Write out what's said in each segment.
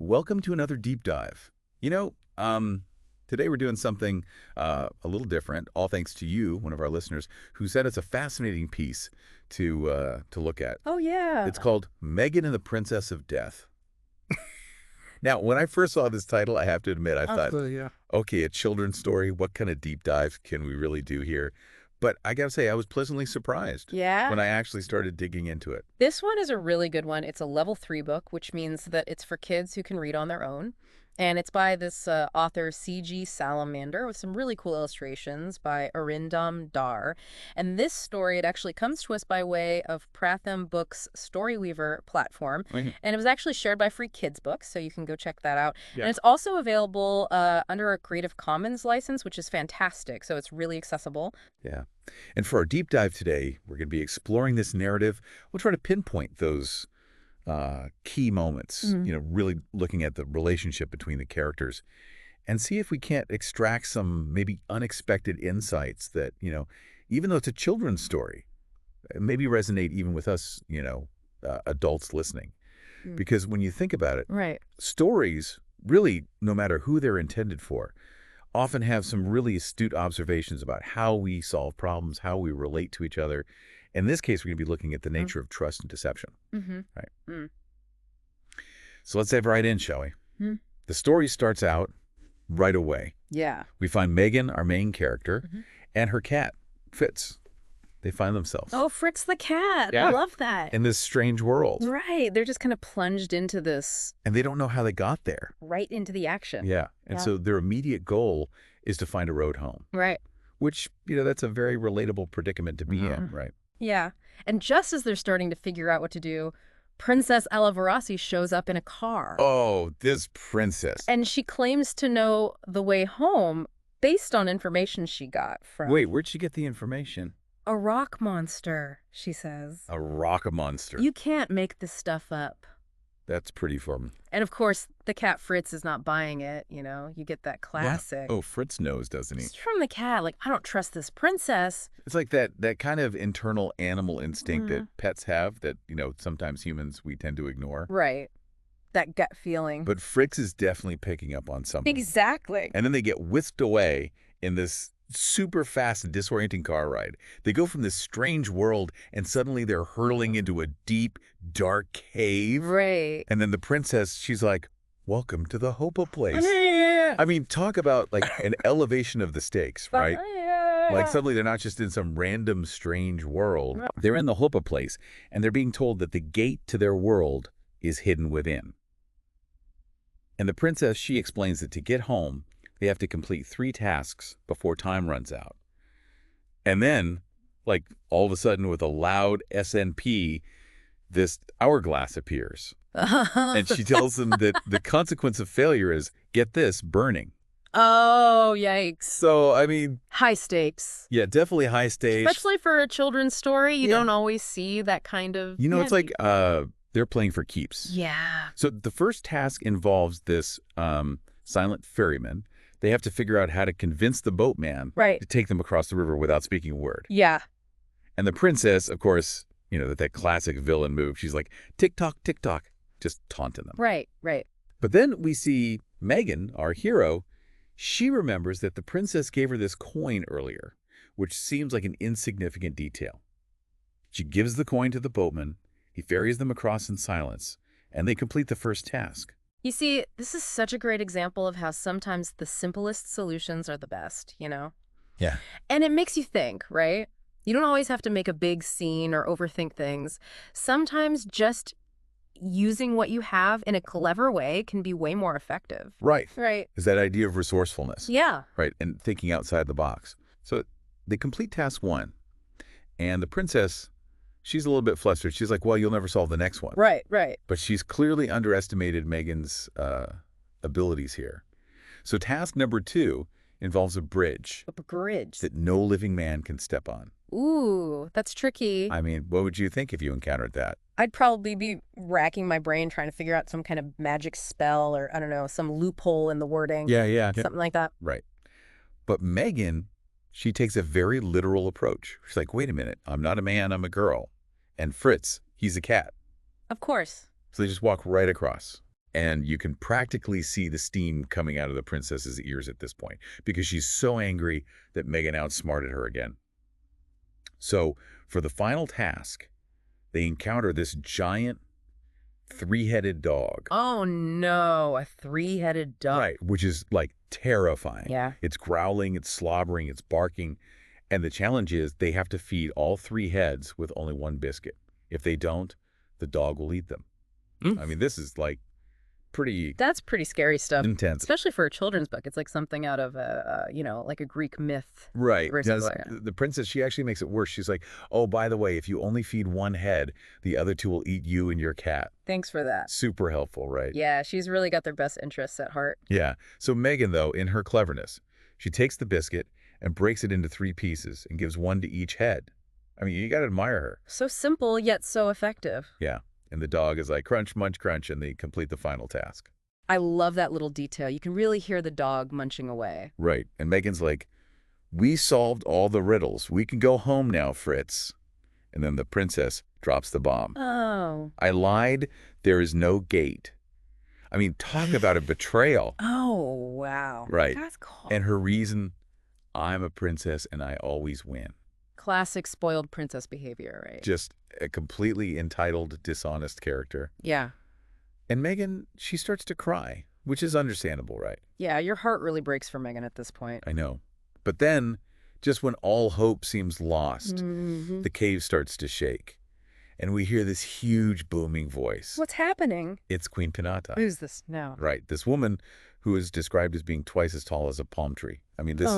welcome to another deep dive. Today we're doing something a little different, all thanks to you, one of our listeners, who sent us a fascinating piece to look at. Oh, yeah. It's called Megan and the Princess of Death. Now, when I first saw this title, I have to admit, I thought, Absolutely, yeah. okay, a children's story, what kind of deep dive can we really do here? But I got to say, I was pleasantly surprised Yeah. when I actually started digging into it. This one is a really good one. It's a level 3 book, which means that it's for kids who can read on their own. And it's by this author, C.G. Salamander, with some really cool illustrations by Arindam Dar. And this story, it actually comes to us by way of Pratham Books' Storyweaver platform. Mhm. And it was actually shared by Free Kids Books, so you can go check that out. Yeah. And it's also available under a Creative Commons license, which is fantastic. So it's really accessible. Yeah. And for our deep dive today, we're going to be exploring this narrative. We'll try to pinpoint those key moments, really looking at the relationship between the characters and see if we can't extract some maybe unexpected insights that, even though it's a children's story, maybe resonate even with us, adults listening. Because when you think about it, Right. stories, really, no matter who they're intended for, often have some really astute observations about how we solve problems, how we relate to each other. In this case, we're going to be looking at the nature of trust and deception. Right. So let's dive right in, shall we? The story starts out right away. Yeah. We find Megan, our main character, and her cat, Frits. They find themselves Oh, Frits the cat. Yeah. I love that. in this strange world. Right. They're just kind of plunged into this, And they don't know how they got there. right into the action. Yeah. And Yeah. so their immediate goal is to find a road home, Right. which, that's a very relatable predicament to be in, right? Yeah. And just as they're starting to figure out what to do, Princess Alavarasi shows up in a car. Oh, this princess. And she claims to know the way home based on information she got from Wait, where'd she get the information? a rock monster, she says. A rock monster. You can't make this stuff up. That's pretty fun. And of course, the cat Fritz is not buying it, You get that classic. Oh, Fritz knows, doesn't he? It's from the cat, like, I don't trust this princess. It's like that kind of internal animal instinct that pets have that, sometimes humans, we tend to ignore. Right. That gut feeling. But Fritz is definitely picking up on something. Exactly. And then they get whisked away in this super fast and disorienting car ride. They go from this strange world and suddenly they're hurtling into a deep, dark cave. Right. And then the princess, she's like, welcome to the Hopa place. I mean, talk about like an elevation of the stakes, right? Like suddenly they're not just in some random strange world. They're in the Hopa place and they're being told that the gate to their world is hidden within. And the princess, she explains that to get home, they have to complete 3 tasks before time runs out. And then, like all of a sudden with a loud SNP, this hourglass appears. And she tells them that the consequence of failure is, get this, burning. Oh, yikes. So, I mean, High stakes. yeah, definitely high stage. Especially for a children's story, you Yeah. don't always see that kind of... It's like they're playing for keeps. Yeah. So the first task involves this silent ferryman. They have to figure out how to convince the boatman Right. to take them across the river without speaking a word. Yeah. And the princess, of course, that classic villain move. She's like, tick-tock, tick-tock, just taunting them. Right, right. But then we see Megan, our hero. She remembers that the princess gave her this coin earlier, which seems like an insignificant detail. She gives the coin to the boatman. He ferries them across in silence, and they complete the first task. You see, this is such a great example of how sometimes the simplest solutions are the best, Yeah. And it makes you think, right? You don't always have to make a big scene or overthink things. Sometimes just using what you have in a clever way can be way more effective. Right. Right. Is that idea of resourcefulness. Yeah. Right, and thinking outside the box. So they complete task 1, and the princess, she's a little bit flustered. She's like, well, you'll never solve the next one. Right, right. But she's clearly underestimated Megan's abilities here. So task number 2 involves a bridge A bridge. that no living man can step on. Ooh, that's tricky. I mean, what would you think if you encountered that? I'd probably be racking my brain trying to figure out some kind of magic spell or, I don't know, some loophole in the wording. Yeah. Something like that. Right. But Megan, she takes a very literal approach. She's like, wait a minute, I'm not a man, I'm a girl. And Fritz, he's a cat. Of course. So they just walk right across. And you can practically see the steam coming out of the princess's ears at this point because she's so angry that Megan outsmarted her again. So for the final task, they encounter this giant three-headed dog. Oh, no, a three-headed dog. Right, which is like terrifying. Yeah. It's growling, it's slobbering, it's barking. And the challenge is they have to feed all three heads with only one biscuit. If they don't, the dog will eat them. I mean, this is like That's pretty scary stuff. Intense. Especially for a children's book. It's like something out of like a Greek myth. Right. Yeah. The princess, she actually makes it worse. She's like, oh, by the way, if you only feed one head, the other two will eat you and your cat. Thanks for that. Super helpful, right? Yeah, she's really got their best interests at heart. Yeah. So Megan, though, in her cleverness, she takes the biscuit and breaks it into 3 pieces and gives one to each head. I mean, you got to admire her. So simple, yet so effective. Yeah. And the dog is like, crunch, munch, crunch, and they complete the final task. I love that little detail. You can really hear the dog munching away. Right. And Megan's like, we solved all the riddles. We can go home now, Frits. And then the princess drops the bomb. Oh. I lied. There is no gate. I mean, talk about a betrayal. Oh, wow. Right. That's cool. And her reason, I'm a princess and I always win. Classic spoiled princess behavior, right? Just a completely entitled, dishonest character. Yeah. And Megan, she starts to cry, which is understandable, right? Yeah, your heart really breaks for Megan at this point. I know. But then, just when all hope seems lost, the cave starts to shake. And we hear this huge booming voice. What's happening? It's Queen Pinata. Who's this now? Right. This woman who is described as being twice as tall as a palm tree. I mean, this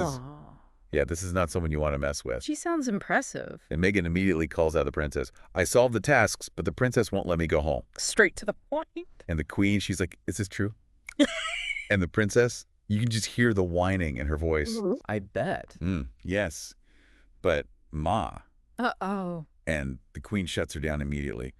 is not someone you want to mess with. She sounds impressive. And Megan immediately calls out the princess. I solved the tasks, but the princess won't let me go home. Straight to the point. And the queen, she's like, is this true? And the princess, you can just hear the whining in her voice. I bet. Yes. But Ma. Uh-oh. And the queen shuts her down immediately.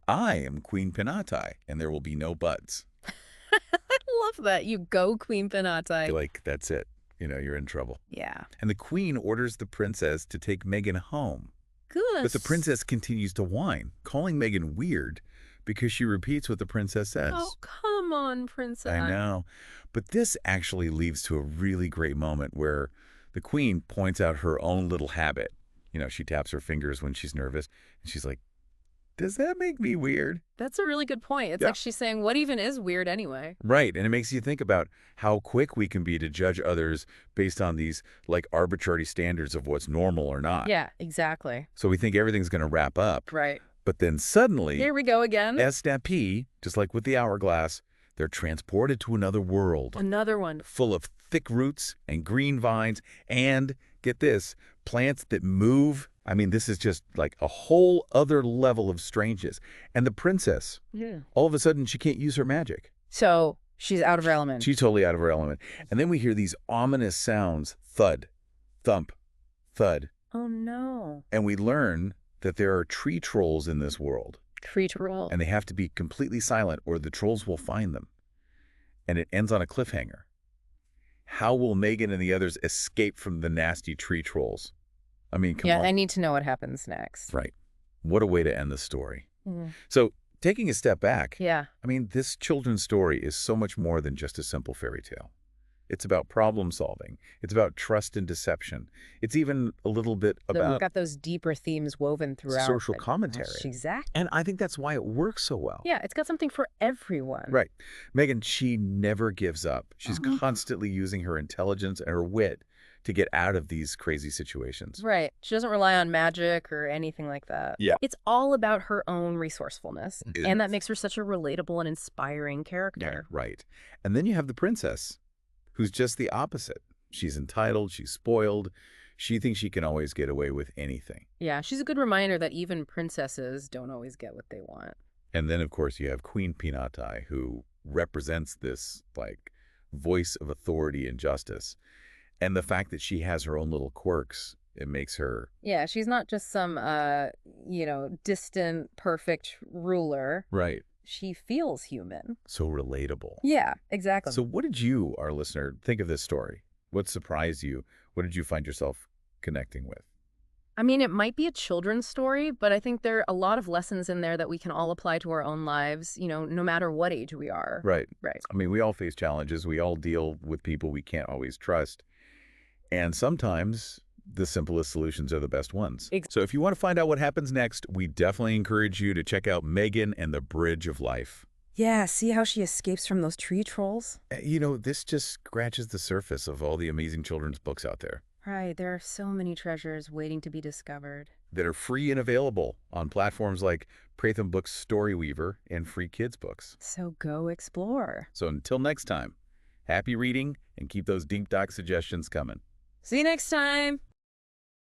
I am Queen Pinata, and there will be no buts. I love that. You go, Queen Pinata. Like, that's it. You know, you're in trouble. Yeah. And the queen orders the princess to take Megan home. Good. But the princess continues to whine, calling Megan weird because she repeats what the princess says. Oh, come on, princess. I know. But this actually leads to a really great moment where the queen points out her own little habit. You know, she taps her fingers when she's nervous, and she's like, does that make me weird? That's a really good point. It's like she's saying, what even is weird anyway? Right. And it makes you think about how quick we can be to judge others based on these, like, arbitrary standards of what's normal or not. Yeah, exactly. So we think everything's going to wrap up. Right. But then suddenly, here we go again. Estapi, just like with the hourglass, they're transported to another world. Another one. Full of thick roots and green vines and, get this, plants that move. I mean, this is just like a whole other level of strangeness. And the princess, all of a sudden, she can't use her magic. So she's out of her element. She's totally out of her element. And then we hear these ominous sounds, thud, thump, thud. Oh, no. And we learn that there are tree trolls in this world. Tree troll. And they have to be completely silent or the trolls will find them. And it ends on a cliffhanger. How will Megan and the others escape from the nasty tree trolls? I mean, come on. Yeah, I need to know what happens next. Right. What a way to end the story. So, taking a step back, yeah. I mean, this children's story is so much more than just a simple fairy tale. It's about problem solving. It's about trust and deception. It's even a little bit about... We've got those deeper themes woven throughout. Social commentary. Exactly. And I think that's why it works so well. Yeah, it's got something for everyone. Right. Megan, she never gives up. She's constantly using her intelligence and her wit to get out of these crazy situations. Right. She doesn't rely on magic or anything like that. Yeah. It's all about her own resourcefulness. And that makes her such a relatable and inspiring character. Yeah, right. And then you have the princess, who's just the opposite. She's entitled, she's spoiled. She thinks she can always get away with anything. Yeah, she's a good reminder that even princesses don't always get what they want. And then, of course, you have Queen Pinata, who represents this, like, voice of authority and justice. And the fact that she has her own little quirks, it makes her... Yeah, she's not just some, distant, perfect ruler. Right. She feels human. So relatable. Yeah, exactly. So what did you, our listener, think of this story? What surprised you? What did you find yourself connecting with? I mean, it might be a children's story, but I think there are a lot of lessons in there that we can all apply to our own lives, no matter what age we are. Right. Right. I mean, we all face challenges. We all deal with people we can't always trust. And sometimes the simplest solutions are the best ones. So if you want to find out what happens next, we definitely encourage you to check out Megan and the Bridge of Life. Yeah, see how she escapes from those tree trolls? This just scratches the surface of all the amazing children's books out there. Right, there are so many treasures waiting to be discovered. That are free and available on platforms like Pratham Books Storyweaver and Free Kids Books. So go explore. So until next time, happy reading and keep those deep doc suggestions coming. See you next time!